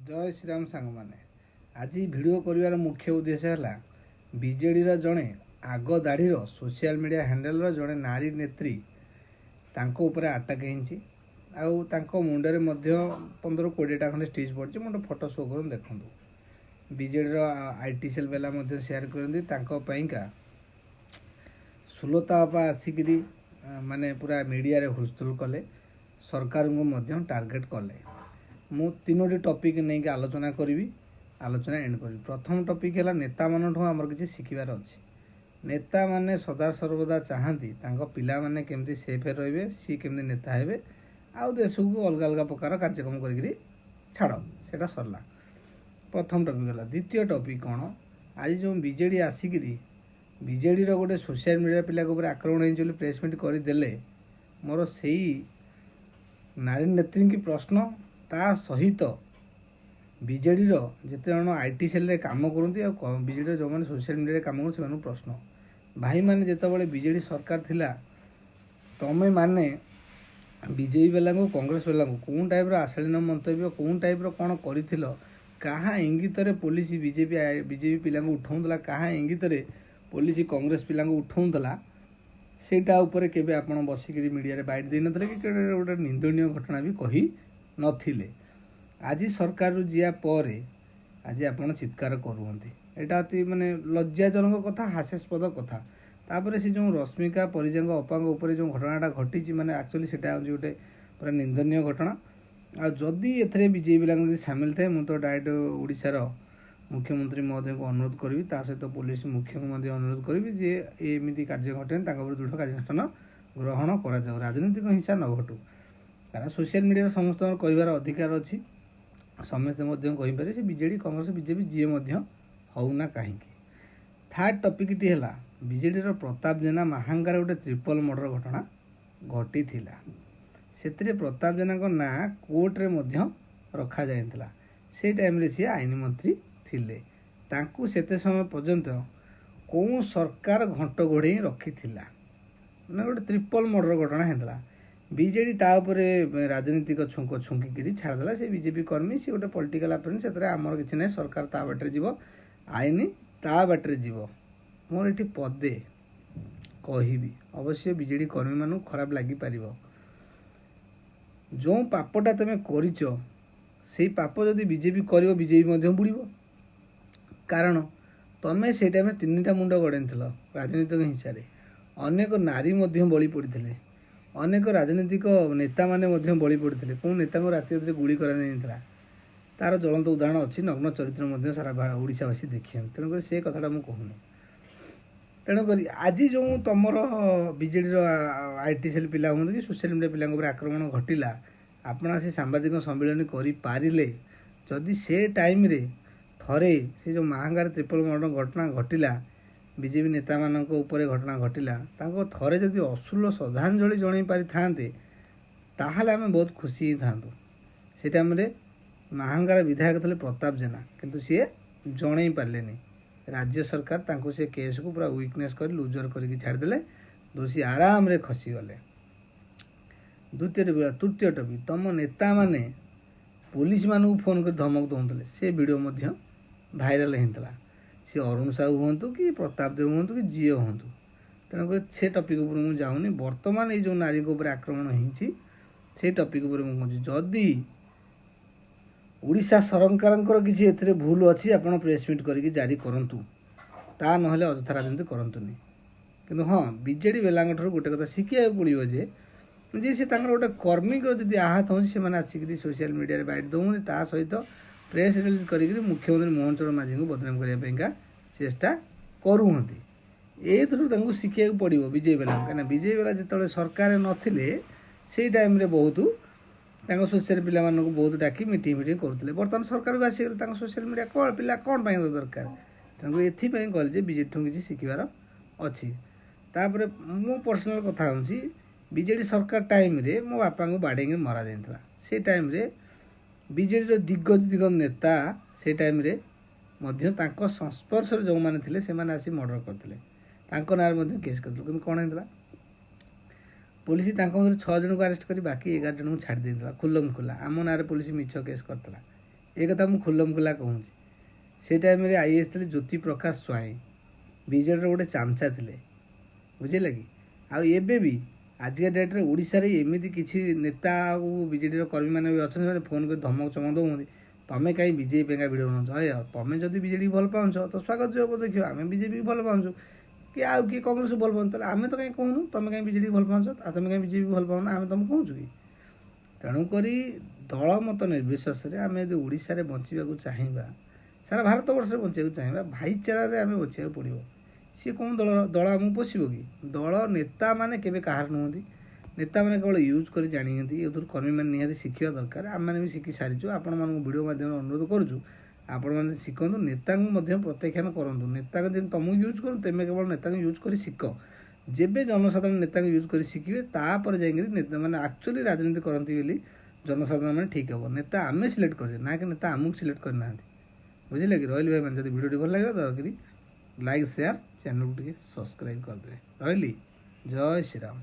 जय श्रीराम सांग मैंने आज भिडियो कर मुख्य उद्देश्य है बीजेडी जड़े आग दाढ़ीर सोशल मीडिया हैंडल जड़े नारी नेत्री तांको ऊपर आटाक हो मुंडे 15-20टा खंडे स्टिच पड़ी मोटे फटो शो कर देखूँ बीजेडी आईटी सेल बेला सेयार करका सुलता बापा आसिक माने पूरा मीडिया रे हुलस्थुल कले सरकार को टार्गेट कले मु 3टी टॉपिक नहीं आलोचना करी आलोचना एंड करी। प्रथम टॉपिक है नेता मान आमर किसी शिखबार अच्छे नेता माने सदा सर्वदा चाहती पिला माने केमती सेफ रे सी केमती नेता हे आउ देश को अलग अलग प्रकार कार्यक्रम करी छाड़ से सरला प्रथम टॉपिक है। द्वितीय टॉपिक कौन आज जो बीजेडी आसिक बीजेडी गोटे सोशल मीडिया पिला ऊपर आक्रमण हो प्रेस मीट करदे मोर से नारी नेत्री की प्रश्न ता सहित बीजेडी जिते जन आईटी सेल कम करती बीजेडी जो मैंने सोशल मीडिया कम कर प्रश्न भाई मैंने जिते बीजेडी सरकार थिला तमें माने बीजेपी बेला को कांग्रेस बेला को कौन टाइप आशालीन मंतव्य कौन टाइप कौन कर क्या इंगित पुलिस बीजेपी पिला उठाऊला क्या इंगित पुलिस कांग्रेस पिला उठाऊला सेटा उपरे केबे आपण बसिक मीडिया रे बाइट दे नथले कि गोटे निंदनीय घटना भी कही नथिले। आज सरकार रु जिया परे आज आपण चित्कार करूहंती एटा अति माने लज्जाजनक कथा हास्यास्पद कथा तापर से जो रश्मिका परिजांग अपांग ऊपर जो घटनाटा घटी माने एक्चुअली सेटा गोटे पूरा निंदनीय घटना आ जदि एथरे बीजेपी पिला सामिल थाए मु तो डायरेक्ट ओडिशार मुख्यमंत्री महोदय को अनुरोध करी सहित पुलिस मुख्य को अनुरोध करी जे एमती कार्य घटे दृढ़ कार्यानुष्ठान ग्रहण कर राजनीतिक हिंसा न घटू कारण सोशल मीडिया समस्त कहबार अधिकार अच्छी समस्ते कहीपर से बीजेडी कांग्रेस बीजेपी जी होना कहीं। थर्ड टॉपिक टी है बीजेडी प्रताप जेना महांगार गोटे ट्रिपल मर्डर घटना घटी से प्रताप जेना ना कोर्टे रखा जाता से टाइम सी आईन मंत्री थिले तांकु सेते समय पर्यंत कौन सरकार घंट घोड़े रखी मैंने गोटे ट्रिपल मर्डर घटना होता बीजेडी राजनीतिक छुंक छुंकी छाड़देला से बीजेपी कर्मी सी गोटे पॉलिटिकल अपेरेंस से आमर किसी ना सरकार ता बाटे जीव आईन ता बाटे जीव मोर ये पदे कहबी अवश्य बीजेडी कर्मी मान खराब लगिपार जो पापटा तुम कर पाप जदि बीजेपी कर बीजेपी बुड़ कारण तमें से टाइम 3टा मुंड गड़े राजनीतिक हिंसा अनेक नारी बलि पड़ते अनेक राजनीतिक नेता माने बलि पड़ते कौन नेता राति गुड़ी कर तार ज्वलंत उदाहरण अच्छी नग्न चरित्र सारा ओडिशावासी देखिए तेणुक से कथाटा मुझे कहूनी तेणुक आज जो तुमर बीजेडी आईटी सेल पिला हूँ कि सोशल मीडिया पिला आक्रमण घटला आपण आसी सांबादिक सम्मिलन करें जदि से टाइम रे थरे से जो महांगार ट्रिपल मर्डर घटना घटला बीजेपी नेता मान घटना घटला थरे जदि अश्लील श्रद्धांजलि जन पारि थांते ताहले आमे बहुत खुशी ही था से टाइम रे महांगार विधायक थे प्रताप जेना किंतु सी जन पारे राज्य सरकार तांको से केस को पूरा वीकनेस कर लूजर करके छाड़देले दोषी आराम रे खसी गले। तृतीय टॉपिक तुम नेता माने पुलिस मानू फोन कर धमक दौले से वीडियो भाइराल होता सी अरुण साहू हूँ कि प्रताप देव हूँ कि जीओ हूँ तेणुक से टॉपिक उपर मुझे जाऊनी बर्तमान ये जो नारी को आक्रमण होती टॉपिक उपर मुझे जदि ओडिशा सरकार किसी एथिरे भूल अच्छी आपड़ प्रेस मीट करके जारी करूँ ता ना अଯଥା राजनीति करतुनि किंतु हाँ बीजेडी बेला गोटे कथा शिखा पड़ो जे सी गोटे कर्मी जब आहत हो आसिक सोशल मीडिया बाइट दौं ता सहित प्रेस रिलीज करी मुख्यमंत्री मोहन चरण माझी को बदनाम करने चेष्टा करूँ एथरू शिखा पड़ो बीजेपी बेला कहीं बीजेपी बेला जो सरकार नथिले से टाइम रे बहुत सोशल पिला बहुत डाकी मीटिंग मीटिंग करुले बर्तमान सरकार को आसीगले सोशल मीडिया कौन पिला कौन दरकार तेणुक एथपाई कहले बीजेडी किसी शिखबार अच्छी तापर मो पर्सनाल कथा हूँ बीजेडी सरकार टाइम रे मो बापा को बाड़े मरा जाता से टाइम रे बीजेडी दिग्गज दिग्गज नेता से टाइम रे संस्पर्श जो मैंने से आसी मर्डर करते ना केस करते कि कौन होता पुलिस 6 जन को अरेस्ट कर बाकी 11 जन को छाड़ देता खुल्लम खुला आम ना पुलिस मिछ केस करता ଏ କଥା ମୁଁ ଖୁଲମଖୁଲା କହୁଛି। ସେ ଟାଇମ୍ରେ IAS ଥିଲେ ଜ୍ୟୋତି ପ୍ରକାଶ ସ୍ୱାଇଁ, ବିଜେଡ଼ିର ଗୋଟେ ଚାମଚା ଥିଲେ, ବୁଝିଲେ କି। ଆଉ ଏବେ ବି ଆଜିକା ଡେଟ୍ରେ ଓଡ଼ିଶାରେ ଏମିତି କିଛି ନେତା ଆଉ ବିଜେଡ଼ିର କର୍ମୀମାନେ ବି ଅଛନ୍ତି, ସେମାନେ ଫୋନ୍ କରି ଧମକ ଚମକ ଦେଉଛନ୍ତି, ତମେ କାହିଁ ବିଜେପି ପାଇଁକା ଭିଡ଼ିଓ ବନାଉଛ। ତମେ ଯଦି ବିଜେଡ଼ିକୁ ଭଲ ପାଉଛ ତ ସ୍ୱାଗତ ଯୋଗ ଦେଖିବ, ଆମେ ବିଜେପିକୁ ଭଲ ପାଉଛୁ କି ଆଉ କିଏ କଂଗ୍ରେସକୁ ଭଲ ପାଉଛୁ, ତାହେଲେ ଆମେ ତ କାହିଁ କହୁନୁ ତମେ କାହିଁ ବିଜେଡ଼ିକୁ ଭଲ ପାଉଛ, ଆଉ ତମେ କାହିଁ ବିଜେପିକୁ ଭଲ ପାଉନ, ଆମେ ତମକୁ କହୁଛୁ କି। ତେଣୁକରି ଦଳ ମତ ନିର୍ବିଶେଷରେ ଆମେ ଯଦି ଓଡ଼ିଶାରେ ବଞ୍ଚିବାକୁ ଚାହିଁବା, ସାରା ଭାରତବର୍ଷରେ ବଞ୍ଚିବାକୁ ଚାହିଁବା, ଭାଇଚାରାରେ ଆମେ ବଞ୍ଚିବାକୁ ପଡ଼ିବ। ସିଏ କେଉଁ ଦଳ ଆମକୁ ପୋଷିବ କି। ଦଳ ନେତାମାନେ କେବେ କାହାର ନୁହନ୍ତି, ନେତାମାନେ କେବଳ ୟୁଜ୍ କରି ଜାଣିଛନ୍ତି। ଏଥିରୁ କର୍ମୀମାନେ ନିହାତି ଶିଖିବା ଦରକାର। ଆମେମାନେ ବି ଶିଖି ସାରିଛୁ, ଆପଣମାନଙ୍କୁ ଭିଡ଼ିଓ ମାଧ୍ୟମରେ ଅନୁରୋଧ କରୁଛୁ, ଆପଣମାନେ ଶିଖନ୍ତୁ, ନେତାଙ୍କୁ ମଧ୍ୟ ପ୍ରତ୍ୟାଖ୍ୟାନ କରନ୍ତୁ। ନେତାଙ୍କୁ ଯେମିତି ତମକୁ ୟୁଜ୍ କରୁ, ତେମେ କେବଳ ନେତାଙ୍କୁ ୟୁଜ୍ କରି ଶିଖ। ଯେବେ ଜନସାଧାରଣ ନେତାଙ୍କୁ ୟୁଜ୍ କରି ଶିଖିବେ, ତାପରେ ଯାଇକରି ନେତାମାନେ ଆକ୍ଚୁଆଲି ରାଜନୀତି କରନ୍ତି ବୋଲି ଜନସାଧାରଣ ମାନେ ଠିକ୍ ହେବ। ନେତା ଆମେ ସିଲେକ୍ଟ କରିଛେ, ନା କି ନେତା ଆମକୁ ସିଲେକ୍ଟ କରିନାହାନ୍ତି, ବୁଝିଲେ କି। ରହିଲି ଭାଇମାନେ, ଯଦି ଭିଡ଼ିଓଟି ଭଲ ଲାଗିଲା ଦୟାକରି ଲାଇକ୍, ସେୟାର, ଚ୍ୟାନେଲକୁ ଟିକେ ସବସ୍କ୍ରାଇବ୍ କରିଦେବେ। ରହିଲି, ଜୟ ଶ୍ରୀରାମ।